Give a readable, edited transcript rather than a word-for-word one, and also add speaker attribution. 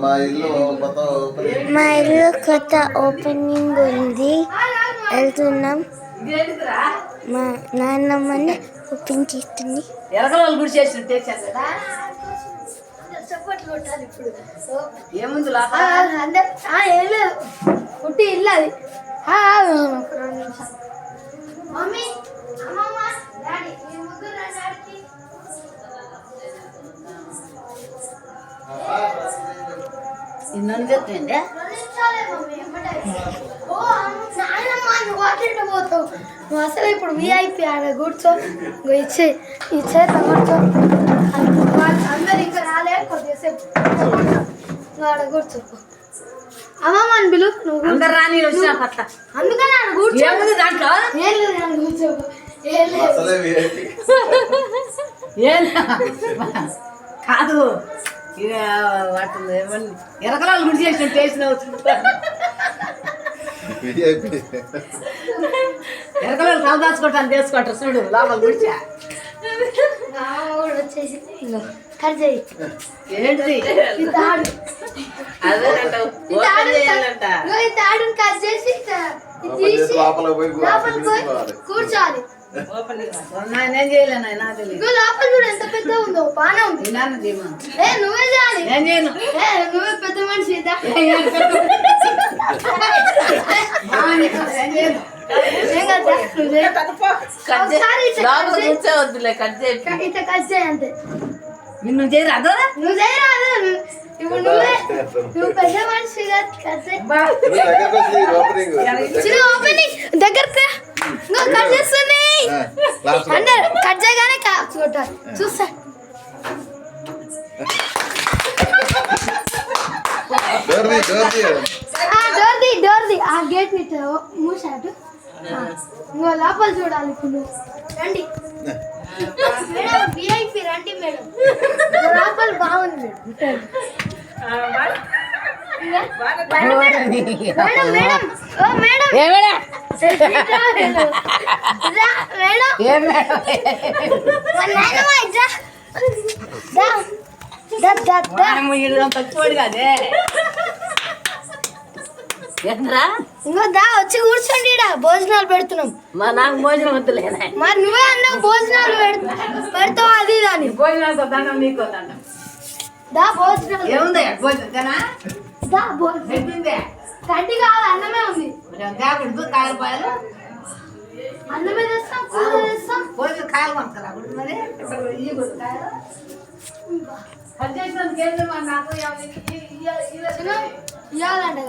Speaker 1: మా ఇల్లు కొత్త ఓపెనింగ్ ఉంది, వెళ్తున్నాం. మా నాన్నమ్మని ఓపెన్ చేస్తుంది.
Speaker 2: ఎరకలు గుడి చేసినట్టే ఏముంది
Speaker 3: పుట్టి ఇల్లు అది.
Speaker 2: ఇన్నొని చెప్తుండే
Speaker 3: పోతావు నువ్వు అసలు ఇప్పుడు విఐపి ఆడ కూర్చో ఇచ్చే కూర్చో అందరు ఇంకా రాలే కొద్దిసేపు ఆడ కూర్చో. అమ్మమ్మ అని పిలు నువ్వు
Speaker 2: అందరు రాని వచ్చిన పట్ల
Speaker 3: అందుకని ఆడ కూర్చో.
Speaker 2: ఏముంది దాంట్లో
Speaker 3: ఏం లేదు కూర్చో.
Speaker 2: ఏం కాదు ఇక వాటి ఏమన్నా ఎరకలాలు గుడి చేసిన టేస్ట్ ఎరకలాలు కలదాచుకోవటాన్ని చేసుకోవటం చూడు లోపల గుడిచా
Speaker 3: వచ్చేసి కర్జీ
Speaker 2: ఏంటి
Speaker 3: తాడుని కట్ చేసి తీసి కూర్చోాలి.
Speaker 2: నేను చేయలేను నాకు తెలియదు.
Speaker 3: లోపల కూడా ఎంత పెద్ద ఉందో బానే ఉంది. నువ్వే చేయాలి.
Speaker 2: నేను చేయను.
Speaker 3: నువ్వే పెద్ద మనిషి. అంతే
Speaker 2: నిన్ను చేయరాదు.
Speaker 3: నువ్వు చేయరాదు. ఇప్పుడు నువ్వు పెద్ద మనిషి ఓపెనింగ్ దగ్గర కట్ చేస్తుంది. అందరు కట్ చేయగానే కొట్టాలి. చూస్తా డోర్ది ఆ గేట్ ని మూసాడు. ఇంకో లోపల చూడాలి. ఇప్పుడు రండి మేడం, విఐపి రండి మేడం. లోపల బాగుంది మేడం. ఇంకో దా వచ్చి కూర్చోండి. భోజనాలు పెడుతున్నాం.
Speaker 2: మా నాకు భోజనం వద్దులే.
Speaker 3: మరి నువ్వే అన్నావు భోజనాలు పెడతావు. అది దాని
Speaker 2: భోజనాలు దండం నీకు దండం.
Speaker 3: దా భోజనాలు
Speaker 2: ఏముంది భోజనం
Speaker 3: దా భోజనం కడ్డి కాదు, అన్నమే ఉంది.
Speaker 2: కాయలపాయలు
Speaker 3: అన్నమే తెస్తాం, కూర తెస్తాం.
Speaker 2: భోజనం కాయలు కొనుక్కరా మరి కట్ చేసినందుకు ఏంటి నాకు
Speaker 3: ఇవ్వాలంట.